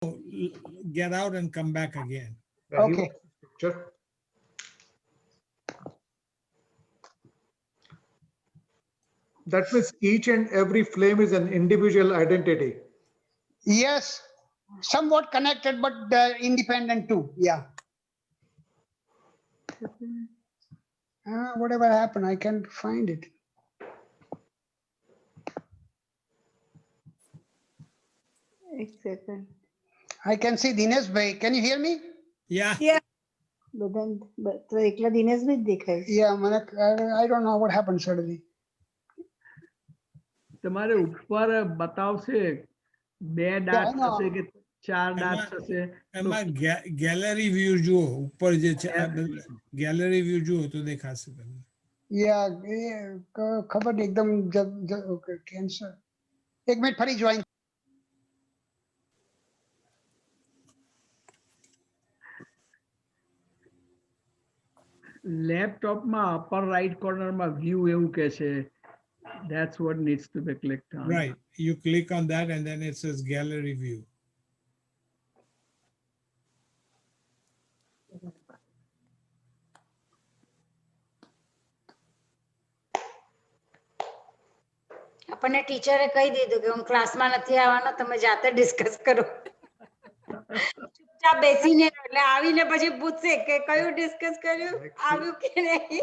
get out and come back again. Yeah, he Okay. wants the picture. That means each and every flame is an individual identity. Yes, somewhat connected, but independent too. Yeah. Whatever happened, I can't find it. એક second I can see Dinesh bhai. Can you hear me? Yeah. બધા તો એકલા દિનેશ ભાઈ જ દેખાય Yeah, I don't know what happened suddenly. તમારે ઉપર બતાવશે બે Yeah, I ડાટ know. થશે કે ચાર ડાટ થશે એમાં ગેલેરી વ્યૂ જુઓ ઉપર જે છે ગેલેરી વ્યૂ જુઓ તો દેખાશે તમને. Yeah, ખબર નહીં એકદમ કેન્સર. એક મિનિટ ફરી જોઈન. લેપટોપમાં અપર રાઈટ કોર્નરમાં વ્યૂ એવું કે છે that's what needs to be clicked on. Right. You click on that and then it says gallery view. આપણને ટીચરે કહી દીધું કે હું ક્લાસમાં નથી આવવાનો, તમે જાતે ડિસ્કસ કરો. ચૂપચાપ બેસીને એટલે આવીને પછી પૂછશે કે કયું ડિસ્કસ કર્યું, આવ્યું કે નહીં.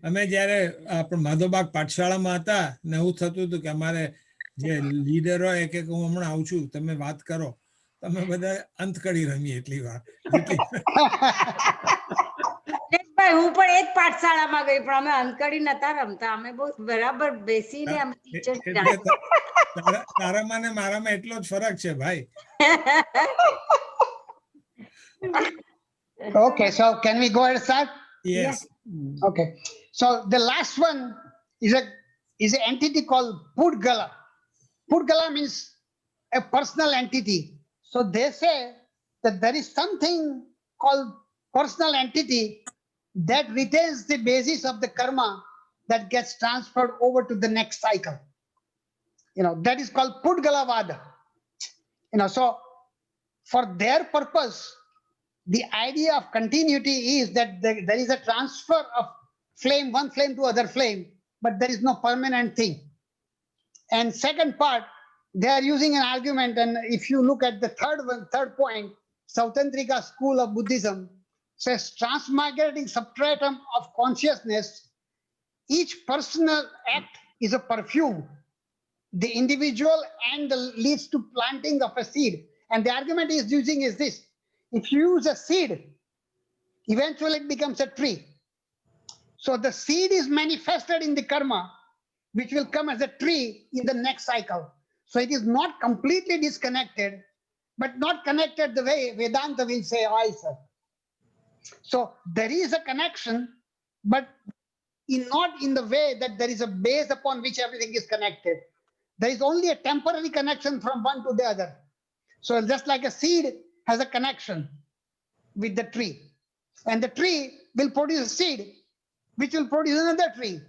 અમે જ્યારે આપણે માધવબાગ પાઠશાળામાં હતા ને એવું થતું હતું કે અમારે જે લીડર હોય કે હું હમણાં આવું છું તમે વાત કરો, તમે બધા અંતકડી રમીએ એટલી વાર. ભાઈ હું પણ એ જ પાઠશાળામાં ગઈ પણ અમે અંકડી નતા રમતા, અમે બહુ બરાબર બેસીને અમે ટીચર તારામાં ને મારામાં એટલો જ ફરક છે ભાઈ. Okay, so can we go ahead and start? Yes. Okay, so the last one is an entity called Pudgala. Pudgala means a personal entity. So they say that there is something called personal entity that retains the basis of the karma that gets transferred over to the next cycle. That is called Pudgalavada. So for their purpose, the idea of continuity is that there is a transfer of one flame to other flame, but there is no permanent thing. And second part, they are using an argument, and if you look at the third point, Sautantrika school of Buddhism says transmigrating substratum of consciousness, each personal act is a perfume. The individual and leads to planting of a seed. And the argument is using is this: if you use a seed, eventually it becomes a tree. So the seed is manifested in the karma, which will come as a tree in the next cycle. So it is not completely disconnected, but not connected the way Vedanta will say, I sir. So there is a connection, but not in the way that there is a base upon which everything is connected. There is only a temporary connection from one to the other. So just like a seed has a connection with the tree, and the tree will produce a seed, which will produce another tree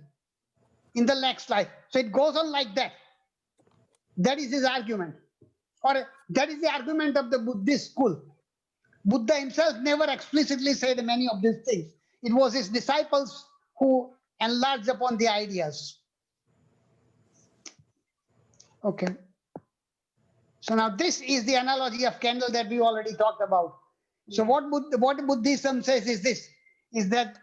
in the next life. So it goes on like that. That is his argument, or that is the argument of the Buddhist school. Buddha himself never explicitly said many of these things. It was his disciples who enlarged upon the ideas. Okay. So now this is the analogy of candle that we already talked about. So what Buddhism says is this, is that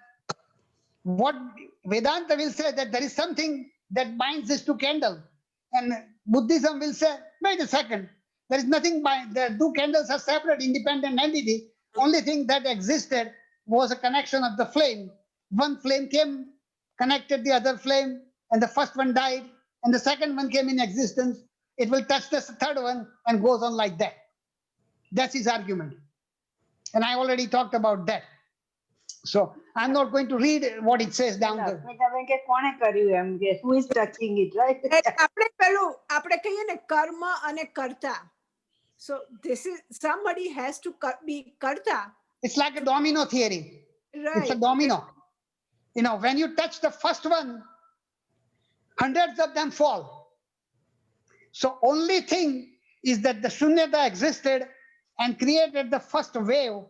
what Vedanta will say that there is something that binds this to candle. And Buddhism will say, wait a second, there is nothing the two candles are separate, independent entity. Only thing that existed was a connection of the flame. One flame came, connected the other flame, and the first one died, and the second one came in existence. It will touch the third one and goes on like that. That's his argument. And I already talked about that. So I'm not going to read what it says down there. કે કોણે કર્યું એમ કે who is touching it, right? આપણે કહીએ ને કર્મ અને કર્તા. So this is somebody has to be karta. It's like a domino theory. Right. It's a domino. When you touch the first one, hundreds of them fall. So only thing is that the shunyata existed and created the first wave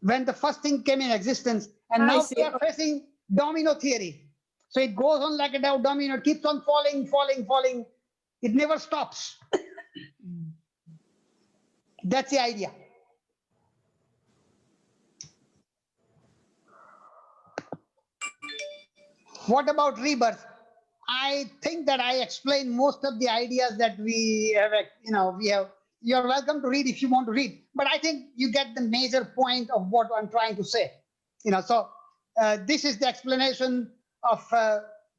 when the first thing came in existence. And I now see. we are facing domino theory. So it goes on like a domino, it keeps on falling, falling, falling. It never stops. That's the idea. What about rebirth? I think that I explained most of the ideas that we have, you're welcome to read if you want to read, but I think you get the major point of what I'm trying to say. So this is the explanation of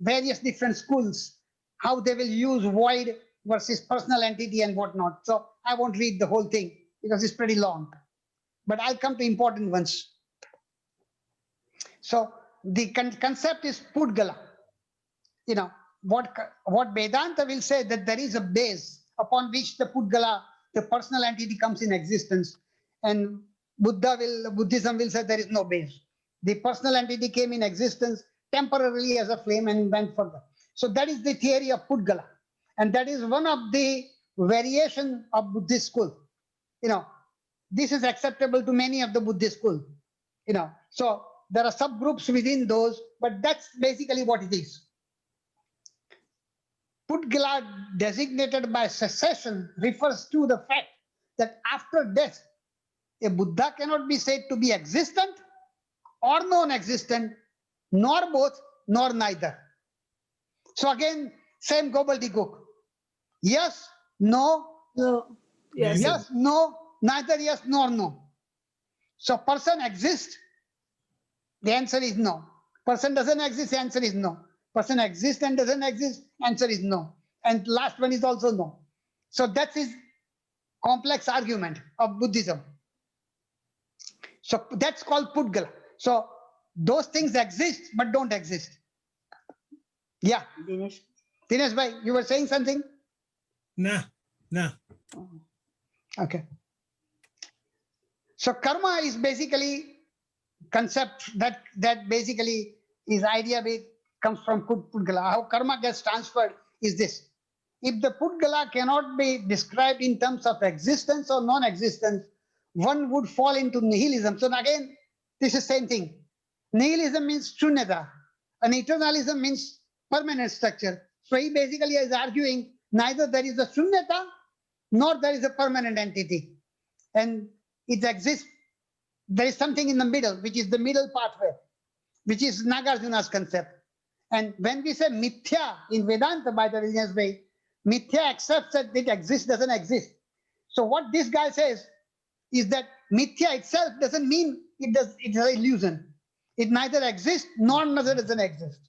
various different schools, how they will use void versus personal entity and whatnot. So I won't read the whole thing because it's pretty long, but I'll come to important ones. So the concept is Pudgala. What Vedanta will say, that there is a base upon which the Pudgala, the personal entity, comes in existence, and Buddhism will say there is no base. The personal entity came in existence temporarily as a flame and went further. So that is the theory of Pudgala, and that is one of the variation of Buddhist school. This is acceptable to many of the Buddhist school. So there are subgroups within those, but that's basically what it is. Pudgala, designated by cessation, refers to the fact that after death, a Buddha cannot be said to be existent or non-existent, nor both, nor neither. So again, same gobbledygook. Yes, no, No. Yes. yes, no, neither yes nor no. So person exists, the answer is no. Person doesn't exist, the answer is no. Person exists and doesn't exist, answer is no. And last one is also no. So that is complex argument of Buddhism. So that's called Pudgala. So those things exist but don't exist. Yeah, Dinesh. Dinesh bhai, you were saying something? Nah. Okay. So karma is basically concept that basically is idea comes from Pudgala. How karma gets transferred is this. If the Pudgala cannot be described in terms of existence or non-existence, one would fall into nihilism. So again, this is same thing. Nihilism means shunyata, and eternalism means permanent structure. So he basically is arguing neither there is a shunyata nor there is a permanent entity. And it exists. There is something in the middle, which is the middle pathway, which is Nagarjuna's concept. And when we say mithya in Vedanta, by the way, mithya accepts that it exists, doesn't exist. So what this guy says is that mithya itself doesn't mean it is an illusion. It neither exists nor doesn't exist.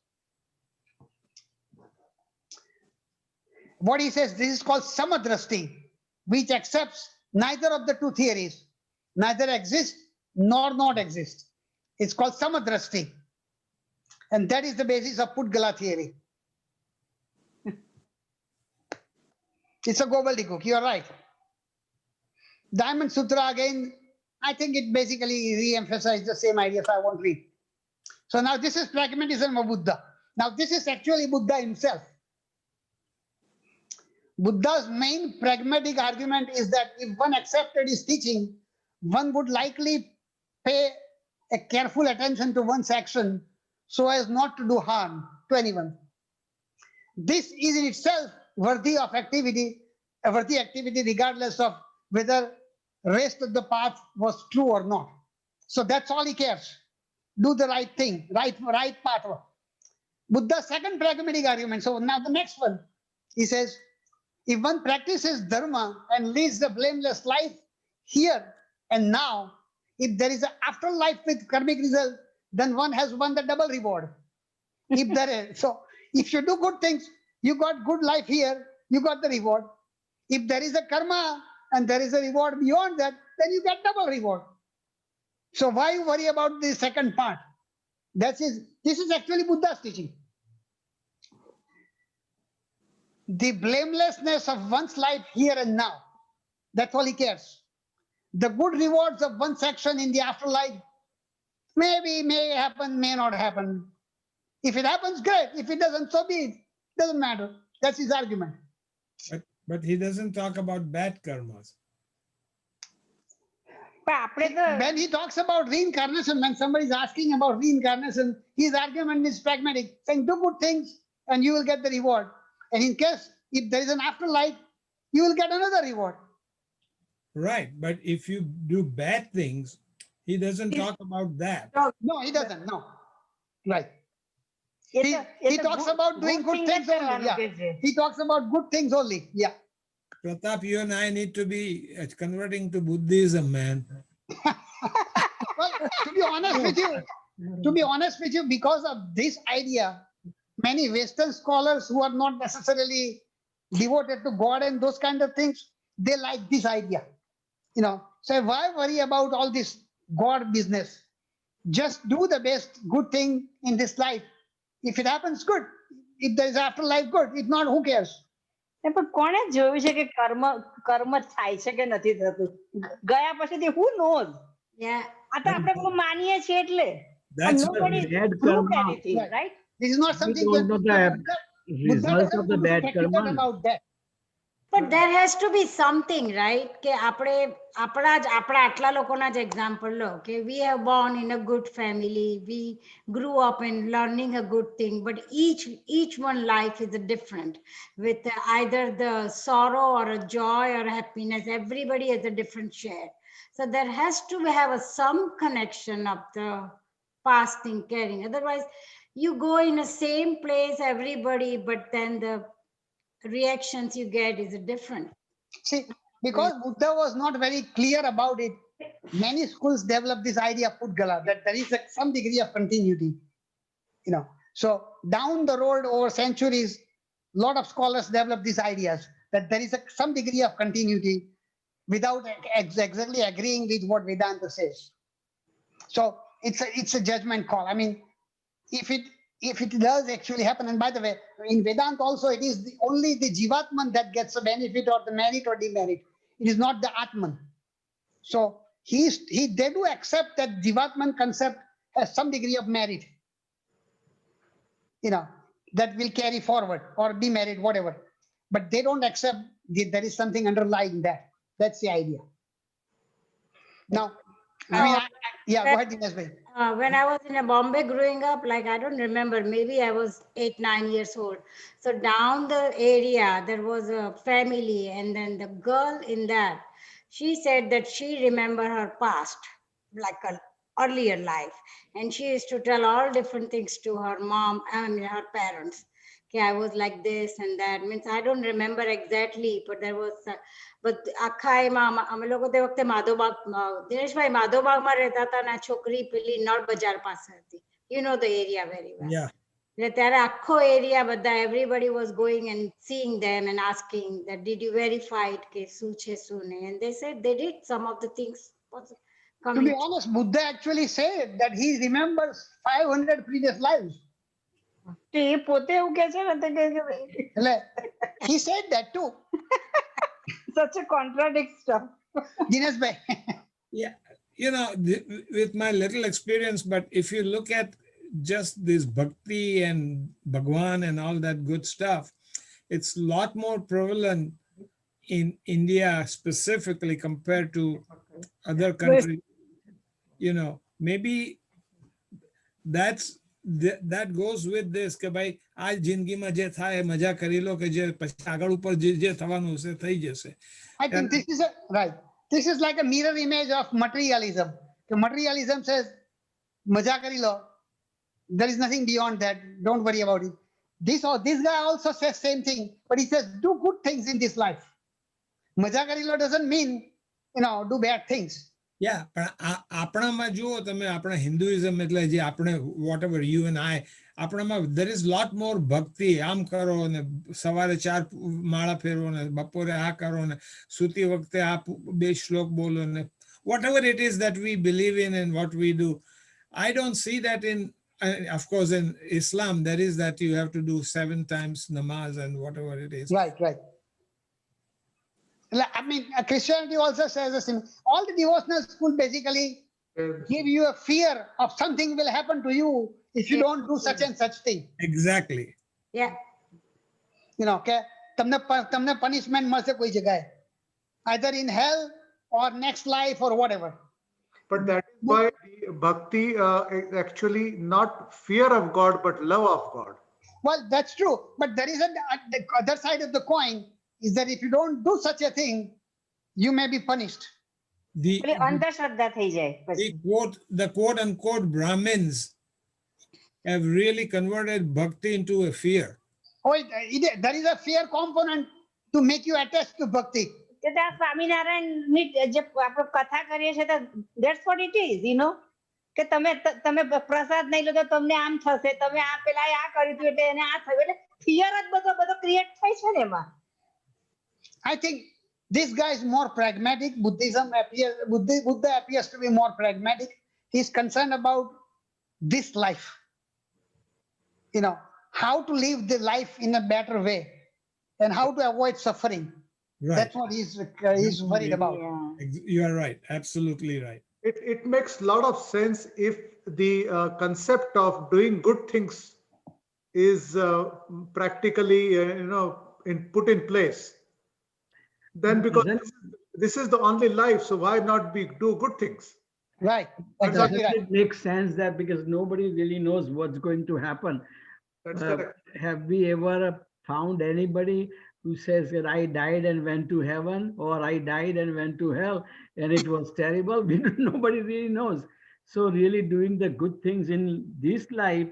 What he says, this is called samadrasti, which accepts neither of the two theories, neither exist nor not exist. It's called samadrasti. And that is the basis of Pudgala theory. It's a gobbledygook, you are right. Diamond Sutra, again, I think it basically re-emphasized the same idea, so I won't read. So now this is pragmatism of Buddha. Now this is actually Buddha himself. Buddha's main pragmatic argument is that if one accepted his teaching, one would likely pay a careful attention to one's action so as not to do harm to anyone. This is in itself worthy of activity, a worthy activity regardless of whether rest of the path was true or not. So that's all he cares. Do the right thing, right path. Buddha's second pragmatic argument. So now the next one, he says, if one practices dharma and leads a blameless life here and now, if there is an afterlife with karmic result, then one has won the double reward. If there is, so if you do good things, you got good life here, you got the reward. If there is a karma and there is a reward beyond that, then you get double reward. So why worry about the second part? This is actually Buddha's teaching. The blamelessness of one's life here and now, that's all he cares. The good rewards of one's action in the afterlife may happen, may not happen. If it happens, great. If it doesn't, so be it. Doesn't matter. That's his argument. But he doesn't talk about bad karmas. પણ આપણે તો When he talks about reincarnation, when somebody is asking about reincarnation, his argument is pragmatic, saying do good things and you will get the reward. And in case if there is an afterlife, you will get another reward. Right. But if you do bad things, he doesn't talk about that. No, he doesn't. No. Right. A He, તો- એ he તો talks good- about doing good good thing જ things only. કરવાનું Yeah. કે છે. He talks about good things only. Yeah. Pratap, you and I need to be converting to Buddhism, man. Well, to be honest with you, because of this idea, many Western scholars who are not necessarily devoted to God and those kind of things, they like this idea. You know, so why worry about all this God business? Just do the best good thing in this life. If it happens, good. If there is afterlife, good. If not, who cares? એ પણ કોણે જોયું છે કે કર્મ કર્મ થાય છે કે નથી થતું ગયા પછીથી who knows? આ તો આપણે બધું માનીએ છીએ એટલે That's what nobody bad proved karma. anything, Right. right? This is not We something don't know the Buddha result doesn't of the want to bad practical karma. about that. But there has to be something, right? કે આપણે આપણા આટલા લોકોના જ example લો કે we are born in a good family, we grew up in learning a good thing, but each one life is different with either the sorrow or a joy or happiness. Everybody has a different share. So there has to have some connection of the past thing carrying. Otherwise, you go in the same place, everybody, but then the reactions you get is different. See, because Buddha was not very clear about it, many schools developed this idea of Pudgala, that there is some degree of continuity. You know, so down the road over centuries, a lot of scholars developed these ideas that there is some degree of continuity without exactly agreeing with what Vedanta says. So it's a judgment call. I mean, if it does actually happen, and by the way, in Vedanta also it is only the Jivatman that gets a benefit or the merit or demerit. It is not the Atman. So they do accept that Jivatman concept has some degree of merit, you know, that will carry forward or demerit, whatever. But they don't accept that there is something underlying that. That's the idea. Now, I mean, yeah, go ahead, Dinesh bhai. When I was in Bombay growing up, like I don't remember, maybe I was 8, 9 years old. So down the area, there was a family, and then the girl in that, she said that she remembered her past, like an earlier life. And she used to tell all different things to her mom and her parents. Okay, I was like this and that. Means I don't remember exactly, but there was, but આખા એમાં અમે લોકો તે વખતે માધવબાગ દિનેશભાઈ માધવબાગમાં રહેતા હતા ને છોકરી પેલી નળ બજાર પાસે હતી. You know the area very well. Yeah. એટલે ત્યારે આખો એરિયા બધા everybody was going and seeing them and asking that did you verify it કે શું છે શું નહીં, and they said they did some of the things was To coming. be honest, Buddha actually said that he remembers 500 previous lives. તો એ પોતે એવું કે છે ને તો કે He said that too. such a contradict stuff. Dinesh bhai. Yeah. You know, with my little experience, but if you look at just this bhakti and Bhagwan and all that good stuff, it's a lot more prevalent in India specifically compared to other countries. You know, maybe that goes with this કે ભાઈ આ જિંદગીમાં જે થાય મજા કરી લો કે જે પછી આગળ ઉપર જે થવાનું હશે થઈ જશે. I think this is right. This is like a mirror image of materialism. The materialism says, "Maja kari lo." There is nothing beyond that. Don't worry about it. This guy also says same thing, but he says, "Do good things in this life." Maja kari lo doesn't mean, do bad things. Yeah, પણ આપણામાં જુઓ તમે આપણા Hinduism એટલે જે આપણે whatever you and I, આપણામાં there is lot more ભક્તિ. આમ કરો ને સવારે 4 માળા ફેરવો ને બપોરે આ કરો ને સૂતી વખતે આ 2 શ્લોક બોલો ને whatever it is that we believe in and what we do. I don't see that in, of course, in Islam there is that you have to do 7 times namaz and whatever it is. Right. I mean, Christianity also says the same. All the devotional schools basically give you a fear of something will happen to you if you don't do such and such thing. Exactly. Yeah. Okay. તમને punishment મળશે કોઈ જગ્યાએ, either in hell or next life or whatever. But that is why the bhakti is actually not fear of God, but love of God. Well, that's true, but there is the other side of the coin is that if you don't do such a thing, you may be punished. પેલી અંધશ્રદ્ધા થઈ જાય પછી. the quote unquote Brahmins have really converted bhakti into a fear. Oh, there is a fear component to make you attached to bhakti. કે ત્યાં સ્વામિનારાયણની જે આપણે કથા કરીએ છીએ તો that's what it is, you know, કે તમે પ્રસાદ નહીં લો તો તમને આમ થશે, તમે આ પેલા આ કર્યું હતું એટલે એને આ થયું, એટલે ફિયર જ બધો ક્રિએટ થાય છે ને એમાં. I think this guy is more pragmatic. Buddha appears to be more pragmatic. He's concerned about this life. You know, how to live the life in a better way and how to avoid suffering. Right. That's what he's worried about. You are right. Absolutely right. It makes a lot of sense if the concept of doing good things is practically, put in place. Then because this is the only life, so why not do good things? Right. Exactly right. It makes sense that because nobody really knows what's going to happen. That's correct. Have we ever found anybody who says that I died and went to heaven, or I died and went to hell and it was terrible? Nobody really knows. So really doing the good things in this life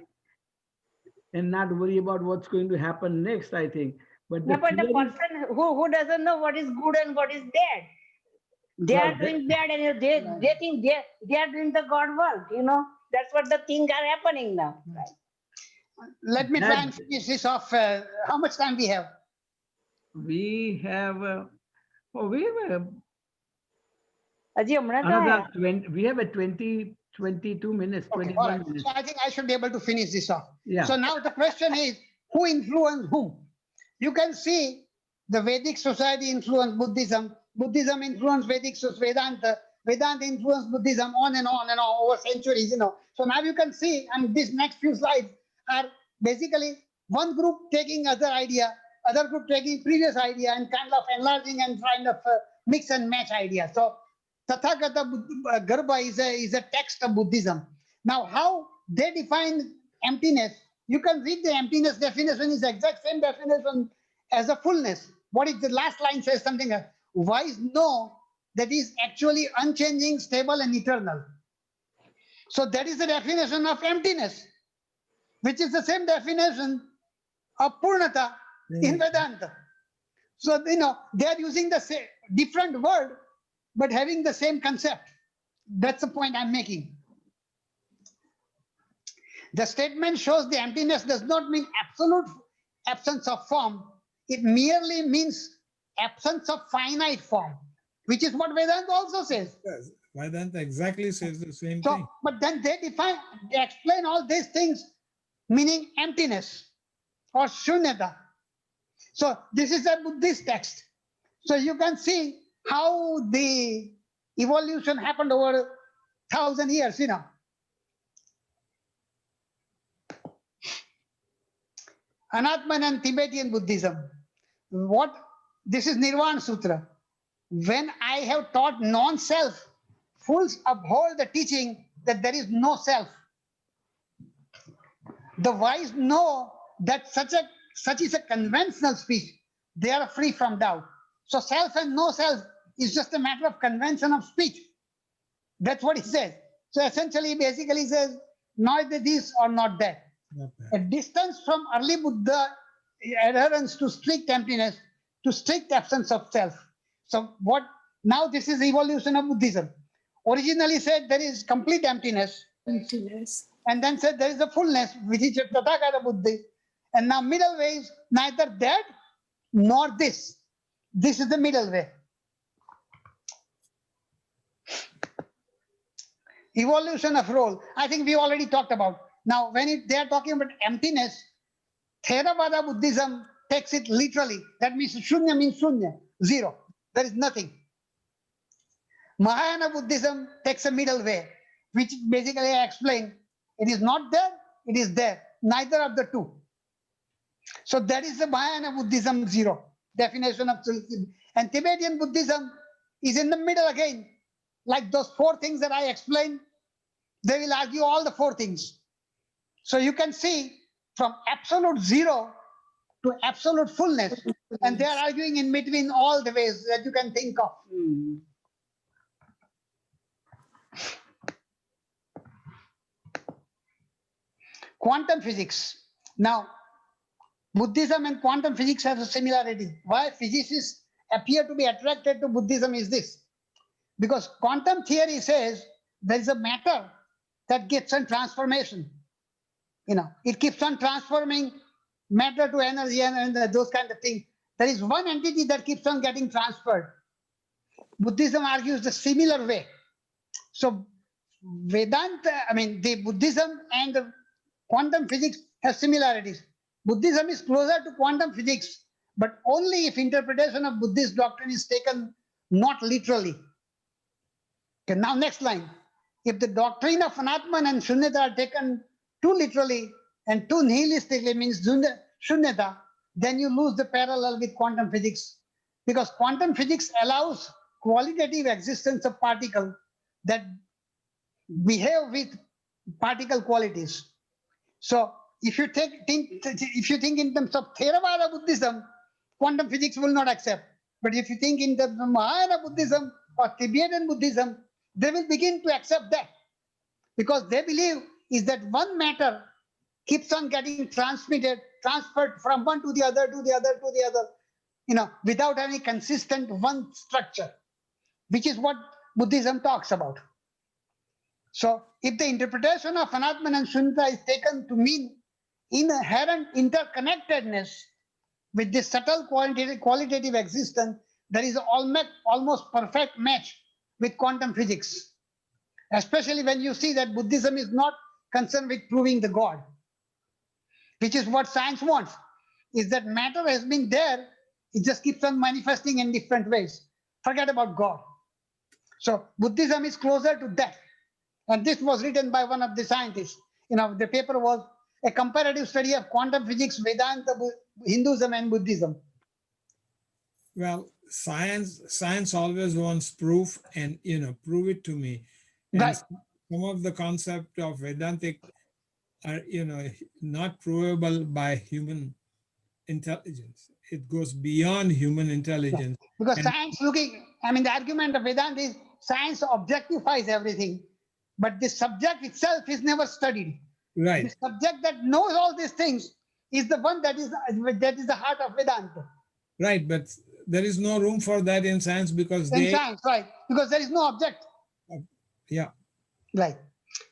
and not worry about what's going to happen next, I think. But No, but the person who doesn't know what is good and what is bad, they are doing bad and they think they are doing the God work, you know. That's what the things are happening now. Right? Let me try and finish this off. How much time we have? we have હજી હમણાં તો another 20, we have a 22 minutes, Okay, 21 all right. minutes. So I think I should be able to finish this off. Yeah. So now the question is, who influenced whom? You can see the Vedic society influenced Buddhism, Buddhism influenced Vedanta, Vedanta influenced Buddhism, on and on and on over centuries, you know. So now you can see, and these next few slides are basically one group taking other idea, other group taking previous idea and kind of enlarging and trying to mix and match ideas. So Tathagata Garbha is a text of Buddhism. Now, how they define emptiness, you can read the emptiness definition is the exact same definition as a fullness. What is the last line says something else. Wise know that is actually unchanging, stable, and eternal. So that is the definition of emptiness, which is the same definition of Purnata in Vedanta. So, you know, they are using the same different word, but having the same concept. That's the point I'm making. The statement shows the emptiness does not mean absolute absence of form. It merely means absence of finite form, which is what Vedanta also says. Yes. Vedanta exactly says the same So, thing. but then they explain all these things, meaning emptiness or shunyata. So this is a Buddhist text. So you can see how the evolution happened over 1,000 years, you know. Anatman and Tibetan Buddhism. This is Nirvana Sutra. When I have taught non-self, fools uphold the teaching that there is no self. The wise know that such is a conventional speech. They are free from doubt. So self and no self is just a matter of convention of speech. That's what he says. So essentially, basically he says, neither this or not that. Not bad. A distance from early Buddha adherence to strict emptiness, to strict absence of self. So now this is evolution of Buddhism. Originally said there is complete emptiness, and then said there is a fullness, which is Tathagata Buddhi. And now middle way is neither that nor this. This is the middle way. Evolution of role, I think we already talked about. Now, when they are talking about emptiness, Theravada Buddhism takes it literally. That means shunya means shunya, zero. There is nothing. Mahayana Buddhism takes a middle way, which basically I explained. It is not there, it is there. Neither of the two. So that is the Mahayana Buddhism, zero. definition of and Tibetan Buddhism is in the middle again. Like those four things that I explained, they will argue all the four things. So you can see from absolute zero to absolute fullness, and they are arguing in between all the ways that you can think of. Mm. Quantum physics. Now, Buddhism and quantum physics have a similarity. Why physicists appear to be attracted to Buddhism is this. Because quantum theory says there is a matter that keeps on transformation. It keeps on transforming matter to energy and those kind of things. There is one entity that keeps on getting transferred. Buddhism argues the similar way. So Vedanta, the Buddhism and the quantum physics have similarities. Buddhism is closer to quantum physics, but only if interpretation of Buddhist doctrine is taken not literally. Okay, now next line. If the doctrine of Anatman and Shunyata are taken too literally and too nihilistically, means Shunyata, then you lose the parallel with quantum physics. Because quantum physics allows qualitative existence of particle that behave with particle qualities. So if you think in terms of Theravada Buddhism, quantum physics will not accept. But if you think in terms of Mahayana Buddhism or Tibetan Buddhism, they will begin to accept that. Because they believe is that one matter keeps on getting transferred from one to the other, to the other, to the other, without any consistent one structure, which is what Buddhism talks about. So if the interpretation of Anatman and Shunyata is taken to mean inherent interconnectedness with this subtle qualitative existence, there is almost perfect match with quantum physics. Especially when you see that Buddhism is not concerned with proving the God, which is what science wants, is that matter has been there, it just keeps on manifesting in different ways. Forget about God. So Buddhism is closer to that. And this was written by one of the scientists. The paper was a comparative study of quantum physics, Vedanta, Hinduism, and Buddhism. Well, science always wants proof, and prove it to me. And Right. some of the concept of Vedantic are not provable by human intelligence. It goes beyond human intelligence. Because And- science the argument of Vedanta is science objectifies everything, but the subject itself is never studied. Right. The subject that knows all these things is the one that is the heart of Vedanta. Right, but there is no room for that in science because In science, right? Because there is no object. Yeah. Right.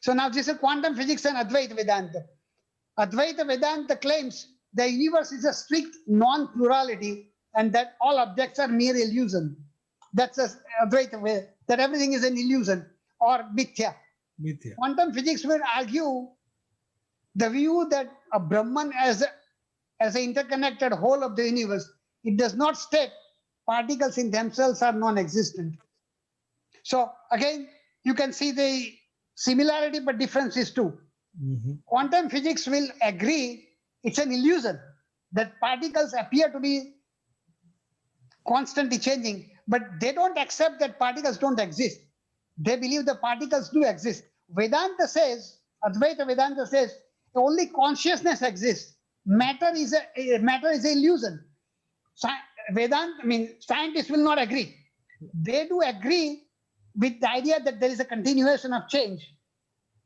So now this is quantum physics and Advaita Vedanta. Advaita Vedanta claims the universe is a strict non-plurality and that all objects are mere illusion. That's Advaita way, that everything is an illusion or mithya. Mithya. Quantum physics will argue the view that a Brahman as an interconnected whole of the universe, it does not state particles in themselves are non-existent. So again, you can see the similarity but differences too. Mm-hmm. Quantum physics will agree it's an illusion that particles appear to be constantly changing, but they don't accept that particles don't exist. They believe the particles do exist. Vedanta says, Advaita Vedanta says, only consciousness exists. Matter is an illusion. Scientists will not agree. They do agree with the idea that there is a continuation of change,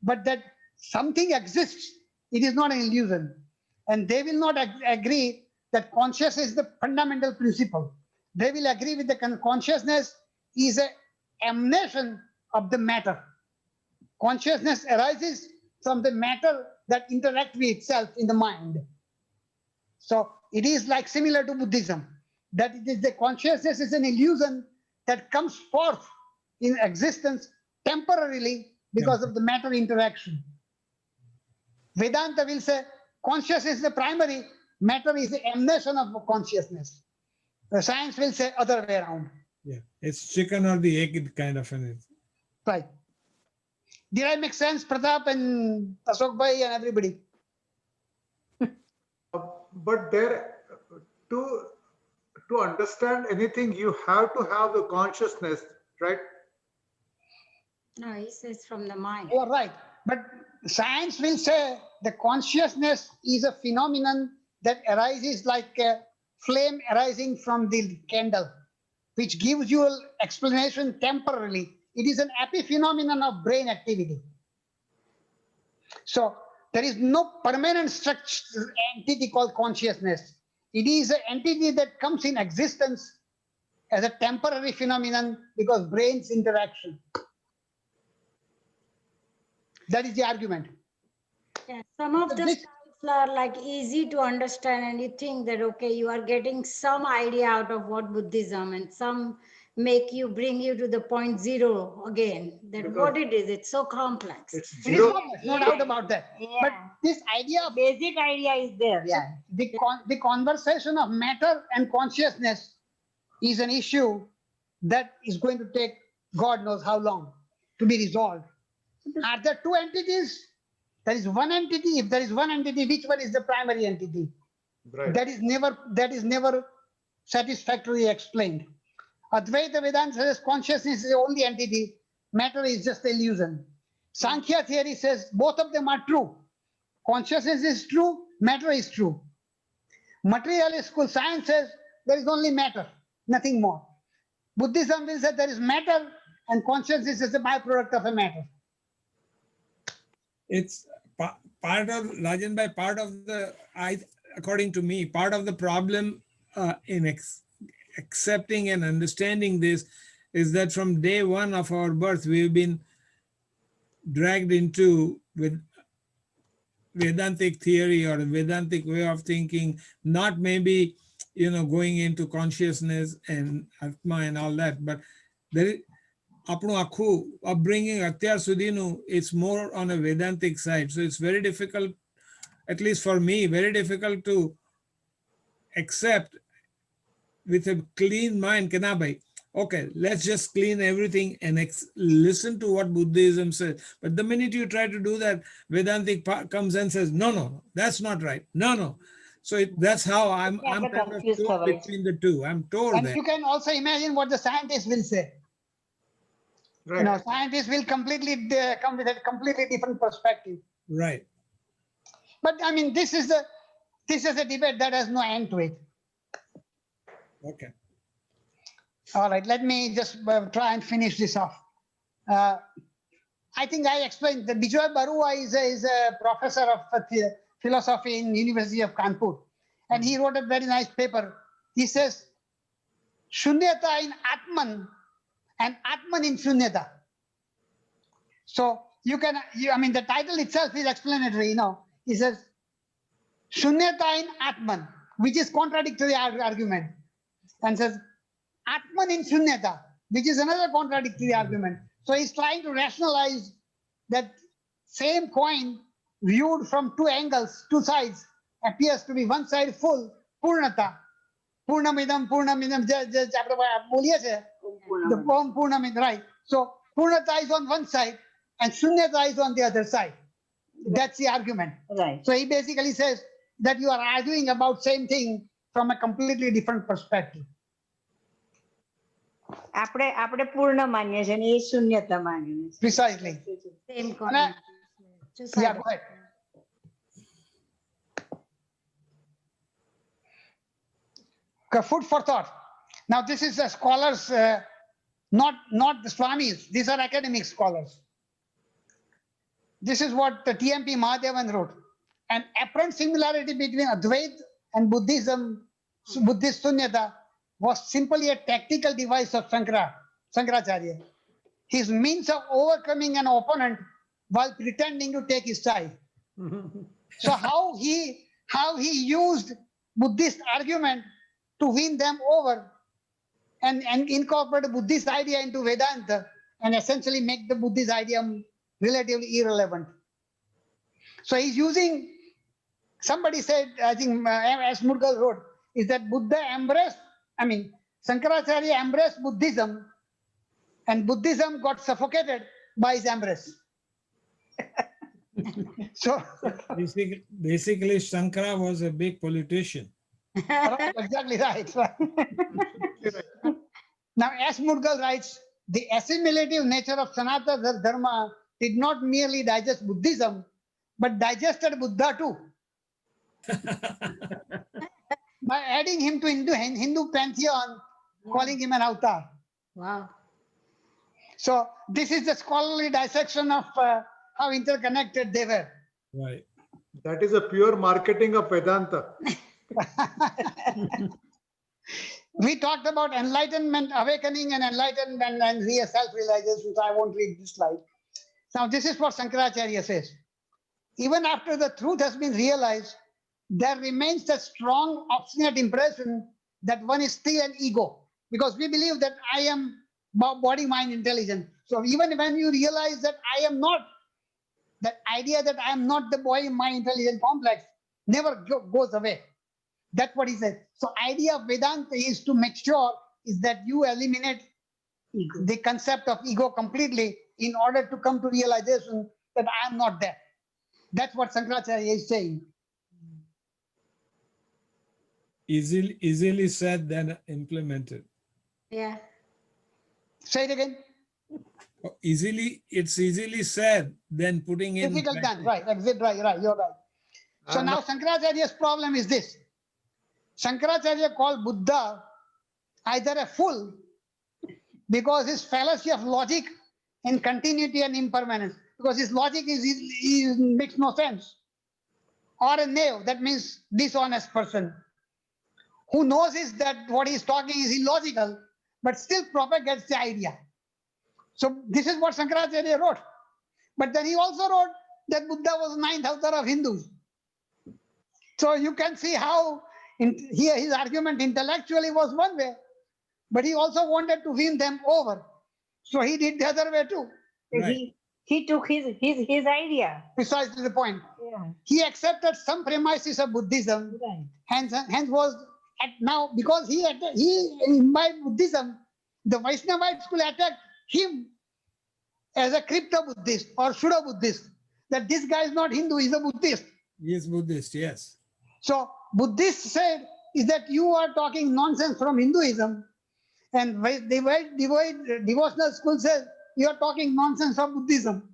but that something exists. It is not an illusion. And they will not agree that consciousness is the fundamental principle. They will agree with the consciousness is an emanation of the matter. Consciousness arises from the matter that interacts with itself in the mind. So it is like similar to Buddhism, that it is the consciousness is an illusion that comes forth in existence temporarily because of the matter interaction. Vedanta will say consciousness is the primary, matter is the emanation of consciousness. The science will say other way around. Yeah, it's chicken or the egg kind of an. Right. Did I make sense, Pratap and Ashok Bhai and everybody? But there, to to understand anything, you have to have the consciousness, right? No, he says from the mind. You are right. But science will say the consciousness is a phenomenon that arises like a flame arising from the candle, which gives you an explanation temporarily. It is an epiphenomenon of brain activity. So there is no permanent structure entity called consciousness. It is an entity that comes in existence as a temporary phenomenon because brains interaction. That is the argument. Yeah, some of the This- styles are like easy to understand, and you think that okay, you are getting some idea out of what Buddhism, and some make you bring you to the point zero again. That Because what it is, it's so complex. it's It is zero. complex, no doubt about that. But Yeah. this idea of Basic idea is there. yeah, the conversation of matter and consciousness is an issue that is going to take God knows how long to be resolved. Are there two entities? There is one entity. If there is one entity, which one is the primary entity? Right. That is never satisfactorily explained. Advaita Vedanta says consciousness is the only entity, matter is just illusion. Sankhya theory says both of them are true. Consciousness is true, matter is true. Materialist school science says there is only matter, nothing more. Buddhism will say there is matter and consciousness is a byproduct of a matter. It's part of Rajan Bhai, part of the, according to me, part of the problem in accepting and understanding this is that from day one of our birth, we've been dragged into with Vedantic theory or Vedantic way of thinking, not maybe, going into consciousness and Atma and all that, but there is, આપણું આખું upbringing અત્યાર સુધીનું, it's more on a Vedantic side. So it's very difficult, at least for me, very difficult to accept with a clean mind, કે ના ભાઈ, okay, let's just clean everything and listen to what Buddhism says. But the minute you try to do that, Vedantic comes and says, no, that's not right. No. So that's how I'm kind of torn between the two. I'm told And that. you can also imagine what the scientists will say. Right. Scientists will completely come with a completely different perspective. Right. But I mean, this is a debate that has no end to it. Okay. All right, let me just try and finish this off. I think I explained that Bijoy Barua is a professor of philosophy in University of Kanpur, and he wrote a very nice paper. He says, Shunyata in Atman and Atman in Shunyata. So I mean, the title itself is explanatory, He says, Shunyata in Atman, which is contradictory argument, and says, Atman in Shunyata, which is another contradictory argument. So he's trying to rationalize that same coin viewed from two angles, two sides, appears to be one side full, Purnata. Purnamidam, the poem Purnamidam, right? So Purnata is on one side and Shunyata is on the other side. That's the argument. Right. So he basically says that you are arguing about same thing from a completely different perspective. આપણે પૂર્ણ માનીએ છીએ અને એ શૂન્યતા માનીએ છીએ. Precisely. Same And concept. yeah, go ahead. Okay, food for thought. Now, this is the scholars, not the Swamis. These are academic scholars. This is what the TMP Mahadevan wrote. An apparent similarity between Advaita and Buddhism, Buddhist Sunyata, was simply a tactical device of Shankaracharya. His means of overcoming an opponent while pretending to take his side. So how he used Buddhist argument to win them over and incorporate the Buddhist idea into Vedanta and essentially make the Buddhist idea relatively irrelevant. So he's using, somebody said, I think as Murgal wrote, is that Shankaracharya embraced Buddhism and Buddhism got suffocated by his embrace. So Basically, Shankara was a big politician. Right, exactly right. Absolutely right. Now, as Mudgal writes, the assimilative nature of Sanatana Dharma did not merely digest Buddhism, but digested Buddha too, by adding him to Hindu pantheon, calling him an avatar. Wow. So this is the scholarly dissection of how interconnected they were. Right. That is a pure marketing of Vedanta. We talked about enlightenment, awakening and enlightenment and self-realization, so I won't read this slide. Now this is what Shankaracharya says. Even after the truth has been realized, there remains the strong, obstinate impression that one is still an ego, because we believe that I am body, mind, intelligence. So even when you realize that I am not, that idea that I am not the body, mind, intelligence complex never goes away. That's what he said. So idea of Vedanta is to make sure is that you eliminate the concept of ego completely in order to come to realization that I am not there. That's what Shankaracharya is saying. Easily said than implemented. Yeah. Say it again. It's easily said than putting in Difficult done. practice. Right. Exit. Right. You're right. So And now Shankaracharya's problem is this. Shankaracharya called Buddha either a fool because his fallacy of logic and continuity and impermanence, because his logic makes no sense, or a knave, that means dishonest person, who knows is that what he's talking is illogical, but still propagates the idea. So this is what Shankaracharya wrote. But then he also wrote that Buddha was ninth avatar of Hindus. So you can see how here his argument intellectually was one way, but he also wanted to win them over. So he did the other way too. Right. He took his idea. Precisely the point. Yeah. He accepted some premises of Buddhism, Right. hence was now because he imbibed Buddhism, the Vaishnavite school attacked him as a crypto Buddhist or pseudo Buddhist. That this guy is not Hindu, he's a Buddhist. He is Buddhist, yes. So Buddhists said is that you are talking nonsense from Hinduism, and devotional school says you are talking nonsense from Buddhism.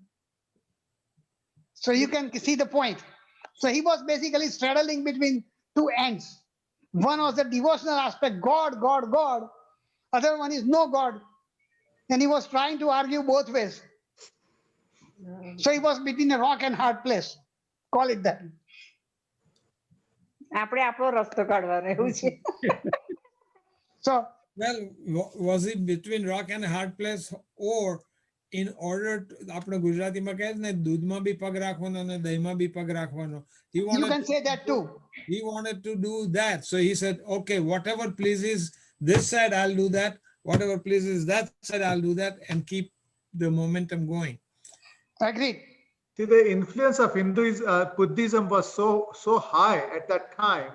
So you can see the point. So he was basically straddling between two ends. One was the devotional aspect, God, God, God. Other one is no God. And he was trying to argue both ways. So he was between a rock and hard place. Call it that. આપણે આપણો રસ્તો કાઢવાનો એવું છે. So Well, was it between rock and a hard place, or in order to, આપણે ગુજરાતીમાં કહે છે ને દૂધમાં બી પગ રાખવાનો અને દહીંમાં બી પગ રાખવાનો. you can say that too. He wanted to do that. So he said, okay, whatever pleases this side, I'll do that. Whatever pleases that side, I'll do that, and keep the momentum going. Agreed. see, the influence of Buddhism was so high at that time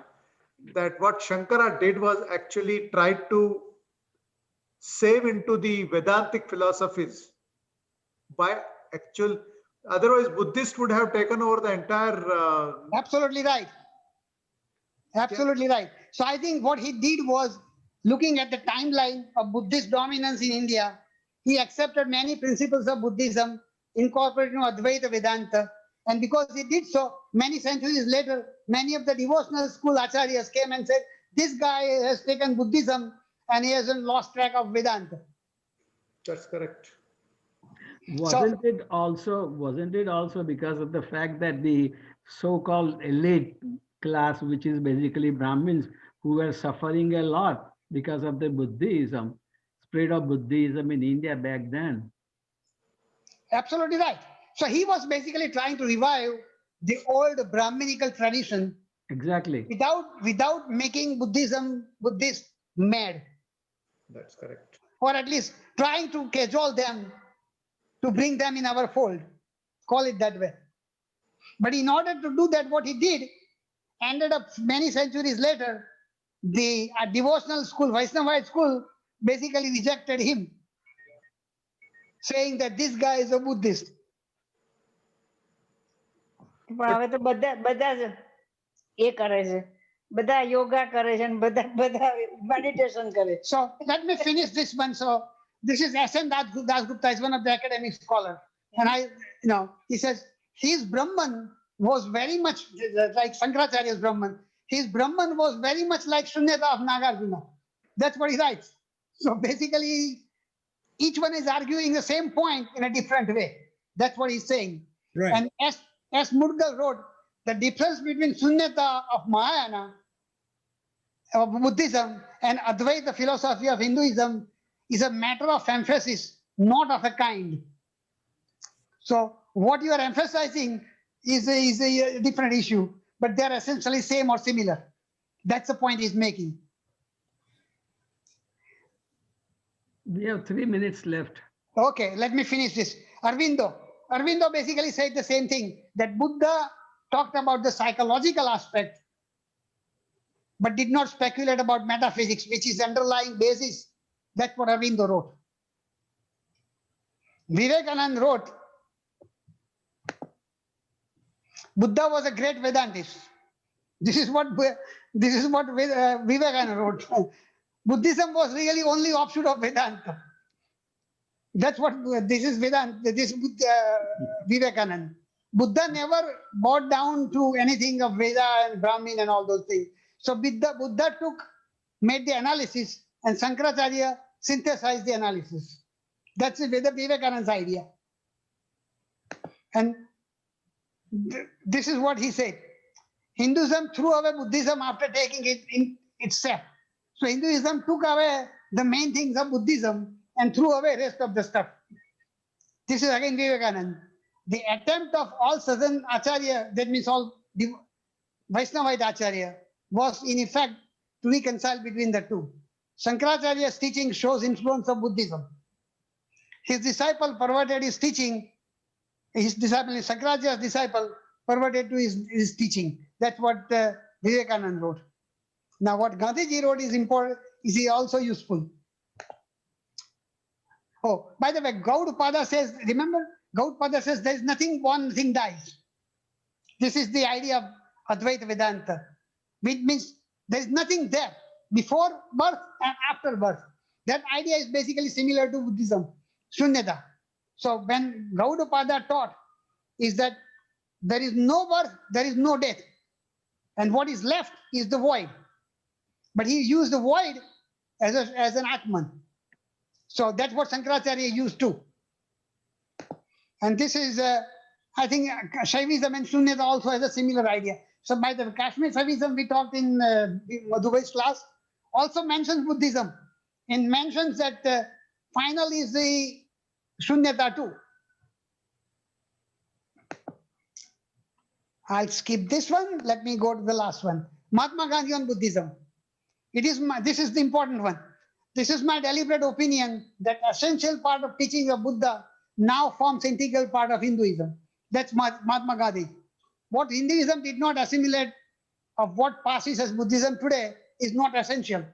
that what Shankara did was actually tried to save into the Vedantic philosophies by actual. Otherwise, Buddhists would have taken over the entire. Absolutely right. Absolutely right. So I think what he did was looking at the timeline of Buddhist dominance in India, he accepted many principles of Buddhism, incorporating Advaita Vedanta. And because he did so, many centuries later, many of the devotional school acharyas came and said, this guy has taken Buddhism and he hasn't lost track of Vedanta. That's correct. Wasn't it also because of the fact that the so-called elite class, which is basically Brahmins, who were suffering a lot because of the Buddhism, spread of Buddhism in India back then? Absolutely right. So he was basically trying to revive the old Brahminical tradition Exactly. without making Buddhist mad, That's correct. or at least trying to cajole them to bring them in our fold. Call it that way. But in order to do that, what he did ended up many centuries later, the devotional school, Vaishnavite school, basically rejected him, saying that this guy is a Buddhist. પણ હવે તો બધા જ એ કરે છે. બધા યોગા કરે છે અને બધા બધા મેડિટેશન કરે છે. So let me finish this one. So this is S.N. Dasgupta, is one of the academic scholars. And he says his Brahman was very much like Shankaracharya's Brahman. His Brahman was very much like Shunyata of Nagarjuna. That's what he writes. So basically, each one is arguing the same point in a different way. That's what he's saying. Right. And as Mudgal wrote, the difference between Shunyata of Mahayana, of Buddhism, and Advaita, the philosophy of Hinduism, is a matter of emphasis, not of a kind. So what you are emphasizing is a different issue, but they're essentially same or similar. That's the point he's making. We have 3 minutes left. Okay, let me finish this. Arvindo basically said the same thing, that Buddha talked about the psychological aspect, but did not speculate about metaphysics, which is underlying basis. That's what Arvindo wrote. Vivekananda wrote, Buddha was a great Vedantist. This is what Vivekananda wrote. Buddhism was really only offshoot of Vedanta. That's what this is Vedanta. This is Vivekananda. Buddha never bowed down to anything of Veda and Brahmin and all those things. So Buddha made the analysis, and Shankaracharya synthesized the analysis. That's Vivekananda's idea. And this is what he said. Hinduism threw away Buddhism after taking it in itself. So Hinduism took away the main things of Buddhism and threw away rest of the stuff. This is again Vivekananda. The attempt of all southern Acharya, that means all Vaishnavite Acharya, was in effect to reconcile between the two. Shankaracharya's teaching shows influence of Buddhism. His disciple perverted his teaching. Shankaracharya's disciple perverted to his teaching. That's what Vivekananda wrote. Now, what Gandhiji wrote is important, is also useful. Oh, by the way, Gaudapada says, remember, Gaudapada says there is nothing born, nothing dies. This is the idea of Advaita Vedanta, which means there is nothing there before birth and after birth. That idea is basically similar to Buddhism, Shunyata. So when Gaudapada taught is that there is no birth, there is no death. And what is left is the void. But he used the void as an Atman. So that's what Shankaracharya used too. And this is, I think, Shaivism and Shunyata also has a similar idea. So by the Kashmir Shaivism we talked in Madhubai's class, also mentions Buddhism and mentions that final is the Shunyata too. I'll skip this one. Let me go to the last one. Mahatma Gandhi on Buddhism. This is the important one. This is my deliberate opinion that essential part of teaching of Buddha now forms integral part of Hinduism. That's Mahatma Gandhi. What Hinduism did not assimilate of what passes as Buddhism today is not essential.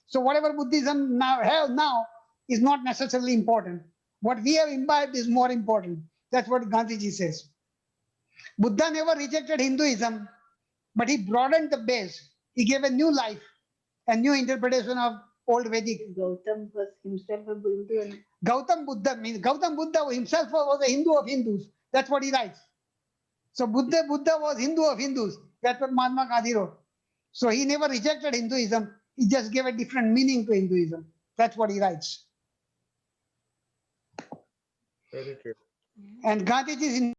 So whatever Buddhism now is not necessarily important. What we have imbibed is more important. That's what Gandhiji says. Buddha never rejected Hinduism, but he broadened the base. He gave a new life, a new interpretation of old Vedic. Gautam was himself a Hindu. And Gautam Buddha himself was a Hindu of Hindus. That's what he writes. So Buddha was Hindu of Hindus. That's what Mahatma Gandhi wrote. So he never rejected Hinduism. He just gave a different meaning to Hinduism. That's what he writes. Very true. And Gandhiji's